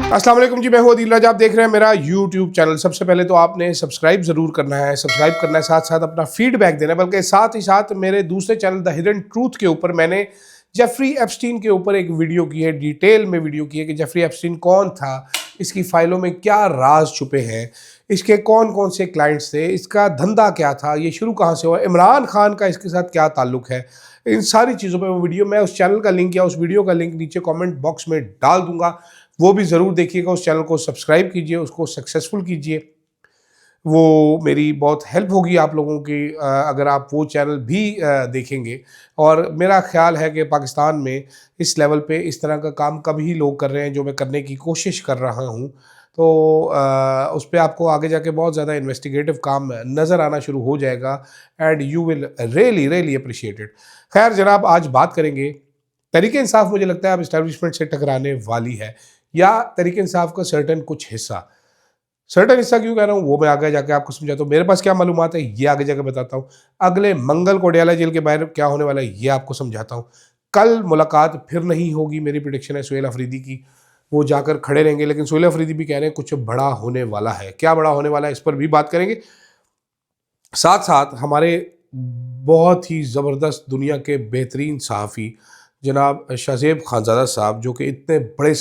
अस्सलाम वालेकुम जी, मैं हूं अदील राजा। आप देख रहे हैं मेरा यूट्यूब चैनल। सबसे पहले तो आपने सब्सक्राइब ज़रूर करना है, साथ साथ अपना फीडबैक देना है, बल्कि साथ ही साथ मेरे दूसरे चैनल द हिडन ट्रूथ के ऊपर मैंने जेफरी एप्स्टीन के ऊपर एक वीडियो की है, डिटेल में वीडियो की है कि जेफरी एप्स्टीन कौन था, इसकी फाइलों में क्या राज छुपे हैं, इसके कौन कौन से क्लाइंट्स थे, इसका धंधा क्या था, ये शुरू कहाँ से हुआ, इमरान खान का इसके साथ क्या ताल्लुक है, इन सारी चीज़ों पर वीडियो, मैं उस चैनल का लिंक या उस वीडियो का लिंक नीचे कमेंट बॉक्स में डाल दूंगा। वो भी ज़रूर देखिएगा, उस चैनल को सब्सक्राइब कीजिए, उसको सक्सेसफुल कीजिए। वो मेरी बहुत हेल्प होगी आप लोगों की अगर आप वो चैनल भी देखेंगे। और मेरा ख्याल है कि पाकिस्तान में इस लेवल पे इस तरह का काम कभी लोग कर रहे हैं जो मैं करने की कोशिश कर रहा हूँ। तो उस पे आपको आगे जाके बहुत ज़्यादा इन्वेस्टिगेटिव काम नज़र आना शुरू हो जाएगा and you will really really appreciate it. खैर जनाब, आज बात करेंगे तरीके इंसाफ। मुझे लगता है अब इस्टेब्लिशमेंट से टकराने वाली है, या तरीके इंसाफ का सर्टन कुछ हिस्सा। सर्टन हिस्सा क्यों कह रहा हूँ वो मैं आगे जाके आपको समझाता हूँ। मेरे पास क्या मालूमात है ये आगे जाके बताता हूँ। अगले मंगल को अडयाला जेल के बाहर क्या होने वाला है ये आपको समझाता हूँ। कल मुलाकात फिर नहीं होगी, मेरी प्रिडिक्शन है सुहेल अफरीदी की। वो जाकर खड़े रहेंगे, लेकिन सुहेल अफरीदी भी कह रहे हैं कुछ बड़ा होने वाला है। क्या बड़ा होने वाला है इस पर भी बात करेंगे। साथ साथ हमारे बहुत ही ज़बरदस्त दुनिया के बेहतरीन सहाफ़ी जनाब शाहज़ेब खानज़ादा साहब, जो कि इतने बड़े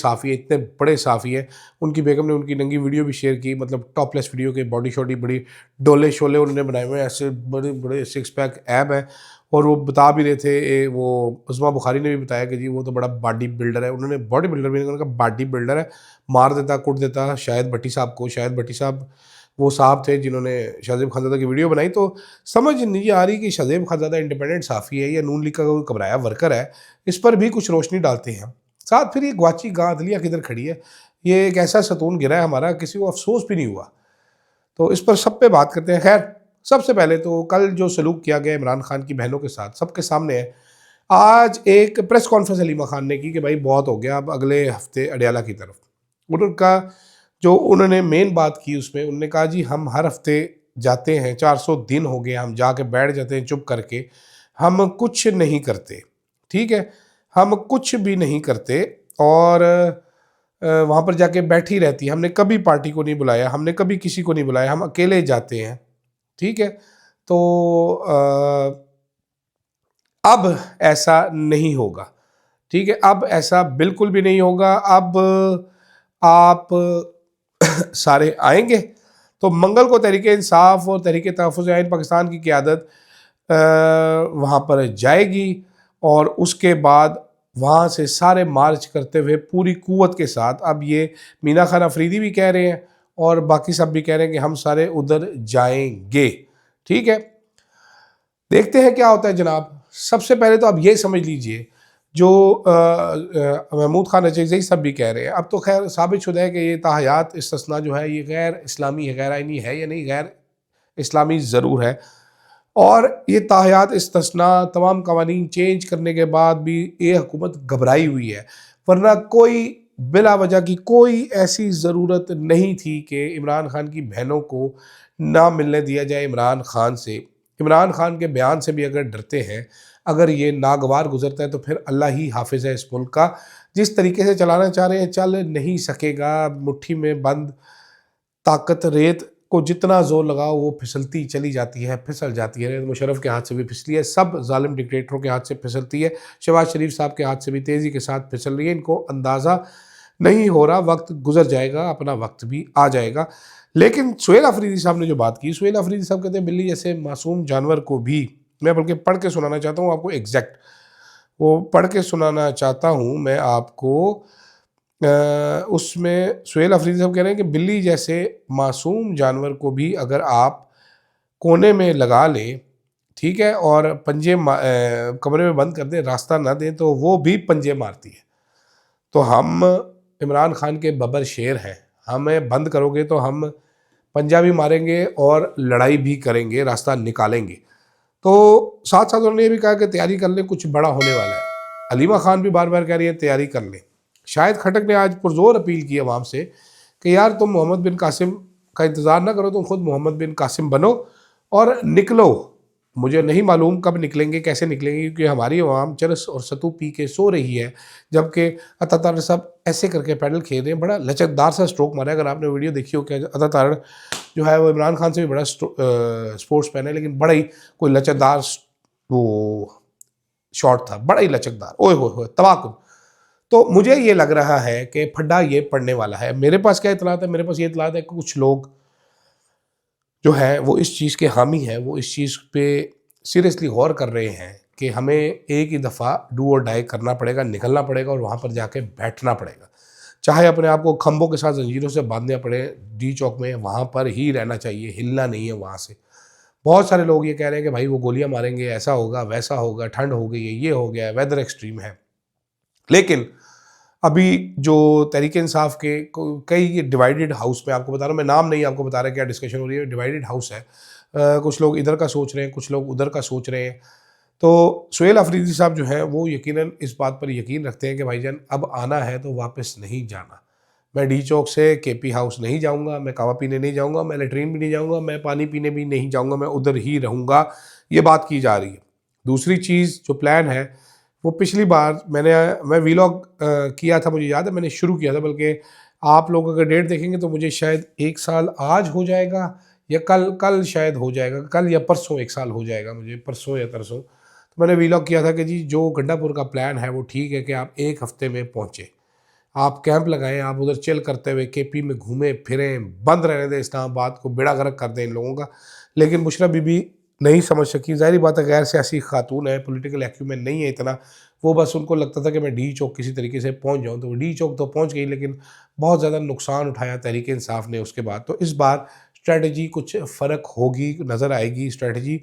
सहाफ़ी हैं, उनकी बेगम ने उनकी नंगी वीडियो भी शेयर की, मतलब टॉपलेस वीडियो के, बॉडी शॉडी बड़ी डोले शोले उन्होंने बनाए हुए हैं, ऐसे बड़े बड़े सिक्स पैक ऐब हैं। और वो बता भी रहे थे, वो उस्मा बुखारी ने भी बताया कि जी वो तो बड़ा बॉडी बिल्डर है। उन्होंने बॉडी बिल्डर भी नहीं, उन्होंने कहा बॉडी बिल्डर है, मार देता कुट देता शाहिद भट्टी साहब को। शाहिद भट्टी साहब वो साहब थे जिन्होंने शाहज़ेब खानज़ादा की वीडियो बनाई। तो समझ नहीं आ रही कि शाहज़ेब खानज़ादा इंडिपेंडेंट साफ़ी है या नून लीग का कोई कबराया वर्कर है। इस पर भी कुछ रोशनी डालते हैं। साथ फिर ये ग्वाची गां अदलिया किधर खड़ी है, ये एक ऐसा सतून गिरा है हमारा, किसी को अफसोस भी नहीं हुआ। तो इस पर सब पे बात करते हैं। खैर सबसे पहले तो कल जो सलूक किया गया इमरान खान की बहनों के साथ सबके सामने है। आज एक प्रेस कॉन्फ्रेंस हलीमा खान ने की कि भाई बहुत हो गया, अब अगले हफ्ते अडयाला की तरफ। उनका जो उन्होंने मेन बात की उसमें उन्होंने कहा जी हम हर हफ्ते जाते हैं, 400 दिन हो गए हम जाके बैठ जाते हैं चुप करके, हम कुछ नहीं करते। ठीक है, हम कुछ भी नहीं करते और वहाँ पर जाके बैठी रहती है। हमने कभी पार्टी को नहीं बुलाया, हमने कभी किसी को नहीं बुलाया, हम अकेले जाते हैं। ठीक है, तो अब ऐसा नहीं होगा। ठीक है, अब ऐसा बिल्कुल भी नहीं होगा। अब आप सारे आएंगे तो मंगल को तहरीक इंसाफ और तहरीक तहफ़्फ़ुज़ आइन पाकिस्तान की क़यादत वहाँ पर जाएगी और उसके बाद वहाँ से सारे मार्च करते हुए पूरी कुव्वत के साथ, अब ये मीना खान अफरीदी भी कह रहे हैं और बाकी सब भी कह रहे हैं कि हम सारे उधर जाएंगे। ठीक है, देखते हैं क्या होता है जनाब। सबसे पहले तो आप ये समझ लीजिए, जो महमूद खान अजयज़ई सब भी कह रहे हैं, अब तो खैर साबित शुदा है कि ये ताहयात इस्तिस्ना जो है ये गैर इस्लामी है, गैर आइनी है या नहीं, गैर इस्लामी ज़रूर है। और ये ताहयात इस्तिस्ना तमाम कवानीन चेंज करने के बाद भी ये हुकूमत घबराई हुई है, वरना कोई बिला वजह की कोई ऐसी ज़रूरत नहीं थी कि इमरान खान की बहनों को ना मिलने दिया जाए इमरान खान से। इमरान खान के बयान से भी अगर डरते हैं, अगर ये नागवार गुजरता है तो फिर अल्लाह ही हाफिज़ है इस मुल्क का। जिस तरीके से चलाना चाह रहे हैं चल नहीं सकेगा। मुट्ठी में बंद ताकत रेत को जितना जोर लगाओ वो फिसलती चली जाती है, फिसल जाती है। मुशर्रफ के हाथ से भी फिसली है, सब जालिम डिक्टेटरों के हाथ से फिसलती है, शहबाज शरीफ साहब के हाथ से भी तेज़ी के साथ फिसल रही है। इनको अंदाज़ा नहीं हो रहा, वक्त गुजर जाएगा, अपना वक्त भी आ जाएगा। लेकिन सुहेल अफरीदी साहब ने जो बात की, सुहेल अफरीदी साहब कहते हैं बिल्ली जैसे मासूम जानवर को भी, मैं बल्कि पढ़ के सुनाना चाहता हूँ आपको, एग्जैक्ट वो पढ़ के सुनाना चाहता हूँ मैं आपको। उसमें सुहेल अफरीदी साहब कह रहे हैं कि बिल्ली जैसे मासूम जानवर को भी अगर आप कोने में लगा लें, ठीक है, और पंजे कमरे में बंद कर दें, रास्ता ना दें, तो वो भी पंजे मारती है। तो हम इमरान खान के बबर शेर हैं, हमें बंद करोगे तो हम पंजा भी मारेंगे और लड़ाई भी करेंगे, रास्ता निकालेंगे। तो साथ साथ उन्होंने ये भी कहा कि तैयारी कर लें, कुछ बड़ा होने वाला है। हलीमा खान भी बार बार कह रही है तैयारी कर लें। शाहिद खटक ने आज पुरजोर अपील की अवाम से कि यार तुम मोहम्मद बिन कासिम का इंतज़ार ना करो, तुम खुद मोहम्मद बिन कासिम बनो और निकलो मुझे नहीं मालूम कब निकलेंगे, कैसे निकलेंगे, क्योंकि हमारी अवाम चरस और सत्तू पी के सो रही है, जबकि अता तारड़ साहब ऐसे करके पैडल खेल रहे हैं। बड़ा लचकदार सा स्ट्रोक मारा है, अगर आपने वीडियो देखी हो कि अता तारड़ जो है वो इमरान खान से भी बड़ा स्पोर्ट्स मैन है, लेकिन बड़ा ही कोई लचकदार वो शॉट था, बड़ा ही लचकदार, ओए हो तबाकुन। तो मुझे ये लग रहा है कि फड्डा ये पड़ने वाला है। मेरे पास क्या इतलात है? मेरे पास ये इतलात है कि कुछ लोग जो है वो इस चीज़ के हामी हैं, वो इस चीज़ पे सीरियसली गौर कर रहे हैं कि हमें एक ही दफ़ा डू और डाई करना पड़ेगा, निकलना पड़ेगा और वहाँ पर जाके बैठना पड़ेगा। चाहे अपने आप को खंभों के साथ जंजीरों से बांधना पड़े, डी चौक में वहाँ पर ही रहना चाहिए, हिलना नहीं है वहाँ से। बहुत सारे लोग ये कह रहे हैं कि भाई वो गोलियां मारेंगे, ऐसा होगा, वैसा होगा, ठंड हो गई है, ये हो गया है, वेदर एक्सट्रीम है। लेकिन अभी जो तहरीक इंसाफ के कई डिवाइडेड हाउस में, आपको बता रहा हूँ, मैं नाम नहीं आपको बता रहा क्या डिस्कशन हो रही है, डिवाइडेड हाउस है। कुछ लोग इधर का सोच रहे हैं, कुछ लोग उधर का सोच रहे हैं। तो सुहेल अफरीदी साहब जो हैं वो यकीनन इस बात पर यकीन रखते हैं कि भाईजान अब आना है तो वापस नहीं जाना। मैं डी चौक से केपी हाउस नहीं जाऊंगा, मैं कहवा पीने नहीं जाऊंगा, मैं लेटरीन भी नहीं जाऊंगा, मैं पानी पीने भी नहीं जाऊंगा, मैं उधर ही रहूंगा, ये बात की जा रही है। दूसरी चीज़ जो प्लान है वो पिछली बार मैं वीलॉग किया था, मुझे याद है मैंने शुरू किया था, बल्कि आप लोग अगर डेट देखेंगे तो मुझे शायद 1 साल आज हो जाएगा या कल शायद हो जाएगा, कल या परसों 1 साल हो जाएगा, मुझे परसों या तरसों। तो मैंने वीलॉग किया था कि जी जो गंडापुर का प्लान है वो ठीक है कि आप 1 हफ्ते में पहुँचे, आप कैंप लगाएं, आप उधर चिल करते हुए केपी में घूमें फिरें, बंद रहने दें इस्लामाबाद को, बेड़ा गर्क कर दें इन लोगों का। लेकिन बुशरा बीबी नहीं समझ सकी, ज़ाहिर बात है, गैर सियासी खातून है, पॉलिटिकल एक्यूमेंट नहीं है इतना। वो बस उनको लगता था कि मैं डी चौक किसी तरीके से पहुंच जाऊं, तो डी चौक तो पहुंच गई, लेकिन बहुत ज़्यादा नुकसान उठाया तहरीक इंसाफ ने उसके बाद। तो इस बार स्ट्रेटजी कुछ फ़र्क होगी, नज़र आएगी स्ट्रेटजी।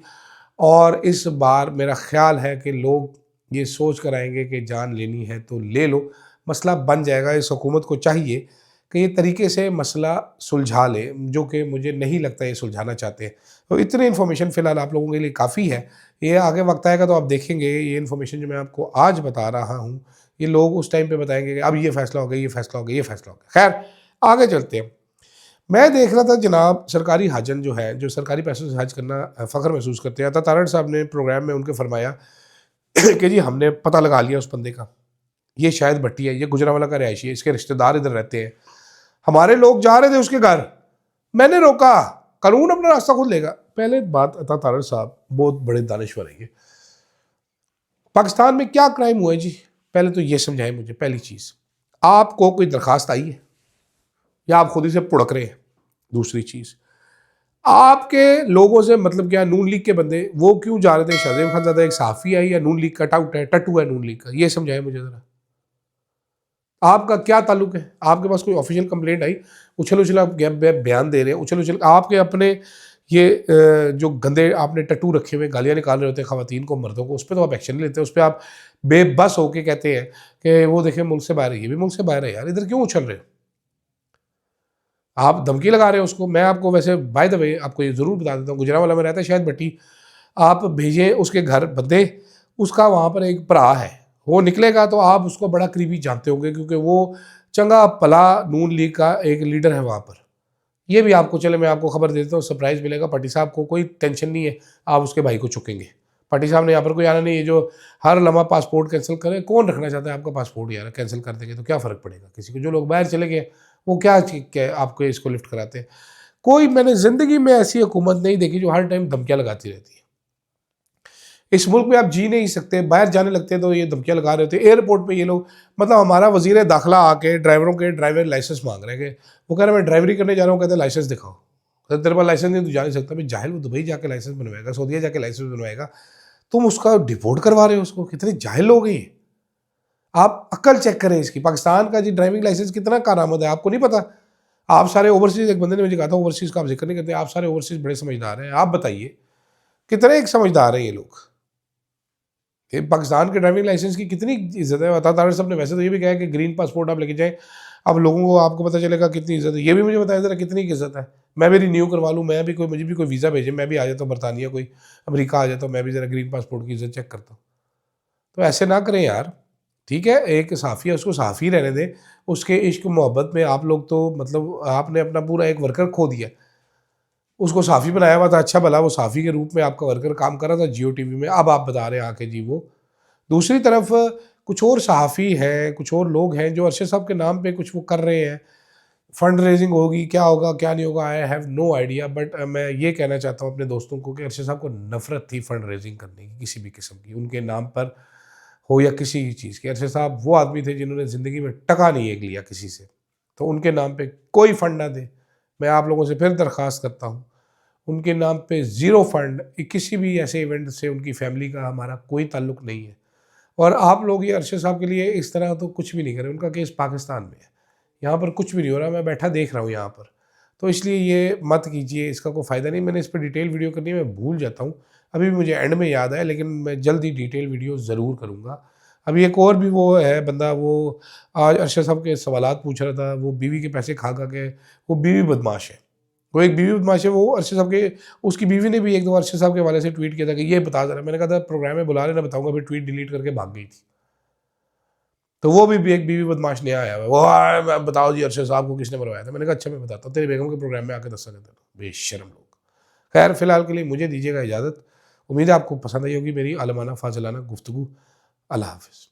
और इस बार मेरा ख्याल है कि लोग ये सोच कर आएंगे कि जान लेनी है तो ले लो, मसला बन जाएगा। इस हुकूमत को चाहिए कि ये तरीके से मसला सुलझा ले, जो कि मुझे नहीं लगता ये सुलझाना चाहते हैं। तो इतनी इन्फॉर्मेशन फ़िलहाल आप लोगों के लिए काफ़ी है। ये आगे वक्त आएगा तो आप देखेंगे ये इन्फॉर्मेशन जो मैं आपको आज बता रहा हूँ, ये लोग उस टाइम पे बताएंगे कि अब ये फ़ैसला हो गया, ये फ़ैसला हो गया, ये फ़ैसला हो गया। खैर आगे चलते हैं। मैं देख रहा था जनाब, सरकारी हाजन जो है, जो सरकारी पैसों से हज करना फ़ख्र महसूस करते हैं, अता तारड़ साहब ने प्रोग्राम में उनके फरमाया कि जी हमने पता लगा लिया उस बंदे का, ये शायद भट्टी है, ये गुजरांवाला का रहायशी है, इसके रिश्तेदार इधर रहते हैं, हमारे लोग जा रहे थे उसके घर, मैंने रोका, कानून अपना रास्ता खुद लेगा। पहले बात, अता तारड़ साहब बहुत बड़े दानिश्वर हैं। पाकिस्तान में क्या क्राइम हुआ है जी, पहले तो ये समझाएं मुझे। पहली चीज़, आपको कोई दरखास्त आई है या आप खुद ही से पुड़क रहे हैं? दूसरी चीज़, आपके लोगों से मतलब क्या, नून लीग के बंदे वो क्यों जा रहे थे? शाहजेब खानज़ादा एक सहाफ़ी है या नून लीग का टाउट है, टट्टू है नून लीग का? ये समझाएं मुझे ज़रा, आपका क्या ताल्लुक है? आपके पास कोई ऑफिशियल कंप्लेंट आई? उछल उछल आप बयान दे रहे हैं, उछल उछल आपके अपने ये जो गंदे आपने टट्टू रखे हुए, गालियाँ निकाल रहे होते हैं ख़वातीन को, मर्दों को, उस पर तो आप एक्शन नहीं लेते। उस पर आप बेबस होके कहते हैं कि वो देखें मुल्क से बाहर है, ये भी मुल्क से बाहर है यार, इधर क्यों उछल रहे हो? आप धमकी लगा रहे हो उसको। मैं आपको वैसे बाय द वे आपको ये ज़रूर बता देता हूँ, गुजरांवाला में रहता है शायद भट्टी, आप भेजें उसके घर बंदे, उसका वहाँ पर एक भरा है, वो निकलेगा तो आप उसको बड़ा करीबी जानते होंगे, क्योंकि वो चंगा भला नून लीग का एक लीडर है वहाँ पर। ये भी आपको, चले मैं आपको खबर दे देता हूँ, सरप्राइज़ मिलेगा। पट्टी साहब को कोई टेंशन नहीं है, आप उसके भाई को चुकेंगे। पट्टी साहब ने यहाँ पर कोई आना नहीं है जो हर लम्हा पासपोर्ट कैंसिल करे। कौन रखना चाहता है आपका पासपोर्ट यार? कैंसिल कर देंगे तो क्या फ़र्क पड़ेगा किसी को? जो लोग बाहर चले गए वो क्या आपको इसको लिफ्ट कराते हैं? कोई, मैंने ज़िंदगी में ऐसी हुकूमत नहीं देखी जो हर टाइम धमकियाँ लगाती रहती है। इस मुल्क में आप जी नहीं सकते, बाहर जाने लगते हैं तो ये धमकियाँ लगा रहे होते हैं। एयरपोर्ट पे ये लोग, मतलब हमारा वज़ीर दाखिला आके ड्राइवरों के ड्राइवर लाइसेंस मांग रहे हैं, कि वो कह रहे मैं ड्राइवरी करने जा रहा हूँ, कहते हैं लाइसेंस दिखाओ। तो तेरे पास लाइसेंस नहीं, तू जा नहीं सकता। भाई जाहिल, वो दुबई जाके लाइसेंस बनवाएगा, सऊदीया जाके लाइसेंस बनवाएगा, तुम उसका डिपोर्ट करवा रहे हो उसको। कितने जाहिल लोग हैं। आप अक्ल चेक करें इसकी। पाकिस्तान का जी ड्राइविंग लाइसेंस कितना कारआमद है, आपको नहीं पता? आप सारे ओवरसीज़, एक बंदे ने मुझे कहा था ओवरसीज़ का आप जिक्र नहीं करते, आप सारे ओवरसीज़ बड़े समझदार हैं। आप बताइए कितने एक समझदार हैं ये लोग? पाकिस्तान के ड्राइविंग लाइसेंस की कितनी इज्जत है? अता तारड़ साहब ने वैसे तो ये भी कहा है कि ग्रीन पासपोर्ट आप लेके जाएं, अब लोगों को आपको पता चलेगा कितनी इज्जत है। ये भी मुझे बताया ज़रा कितनी इज्जत है। मैं भी रिन्यू करवा लूँ, मैं भी मुझे भी कोई वीज़ा भेजे, मैं भी आ जाता हूँ बरतानिया, कोई अमेरिका आ जाता हूँ, मैं भी ज़रा ग्रीन पासपोर्ट की इज्जत चेक करता हूँ। तो ऐसे ना करें यार। ठीक है, एक सहाफ़ी है, उसको सहाफ़ी रहने दें। उसके इश्क मोहब्बत में आप लोग तो मतलब आपने अपना पूरा एक वर्कर खो दिया। उसको साफ़ी बनाया हुआ था, अच्छा भला वो साफ़ी के रूप में आपका वर्कर काम कर रहा था जियो टीवी में, अब आप बता रहे हैं आके जी वो। दूसरी तरफ कुछ और सहाफ़ी हैं, कुछ और लोग हैं जो अरशद साहब के नाम पे कुछ वो कर रहे हैं। फंड रेजिंग होगी, क्या होगा क्या नहीं होगा, I have no idea, but मैं ये कहना चाहता हूँ अपने दोस्तों को कि अरशद साहब को नफ़रत थी फंड रेजिंग करने की, किसी भी किस्म की, उनके नाम पर हो या किसी भी चीज़ की। अरशद साहब वो आदमी थे जिन्होंने ज़िंदगी में टका नहीं एक लिया किसी से, तो उनके नाम पे कोई फंड ना दे। मैं आप लोगों से फिर दरख्वास्त करता हूँ, उनके नाम पे ज़ीरो फंड, किसी भी ऐसे इवेंट से उनकी फैमिली का हमारा कोई ताल्लुक नहीं है। और आप लोग ये अरशद साहब के लिए इस तरह तो कुछ भी नहीं करें, उनका केस पाकिस्तान में है, यहाँ पर कुछ भी नहीं हो रहा, मैं बैठा देख रहा हूँ यहाँ पर। तो इसलिए ये मत कीजिए, इसका कोई फ़ायदा नहीं। मैंने इस पर डिटेल वीडियो करनी है, मैं भूल जाता हूँ, अभी भी मुझे एंड में याद है, लेकिन मैं जल्द ही डिटेल वीडियो ज़रूर करूँगा। अभी एक और भी वो है बंदा, वो आज अरशद साहब के सवालात पूछ रहा था, वो बीवी के पैसे खा खा के, वो बीवी बदमाश है, वो एक बीवी बदमाश है। वो अरशद साहब के, उसकी बीवी ने भी एक दो अरशद साहब के हवाले से ट्वीट किया था कि ये बता ज़रा, मैंने कहा था प्रोग्राम में बुला लेना, बताऊँगा, फिर ट्वीट डिलीट करके भाग गई थी। तो वो भी एक बीवी बदमाश नया आया हुआ है, वो बताओ जी अरशद साहब को किसने मरवाया था। मैंने कहा अच्छा मैं बताता हूँ, तेरी बेगम के प्रोग्राम में आके दस्ता देता, बेशरम लोग। खैर फिलहाल के लिए मुझे दीजिएगा इजाज़त। उम्मीद है आपको पसंद आई होगी मेरी आलमाना फाजिलाना गुफ्तगू। अल्लाह हाफ़िज़।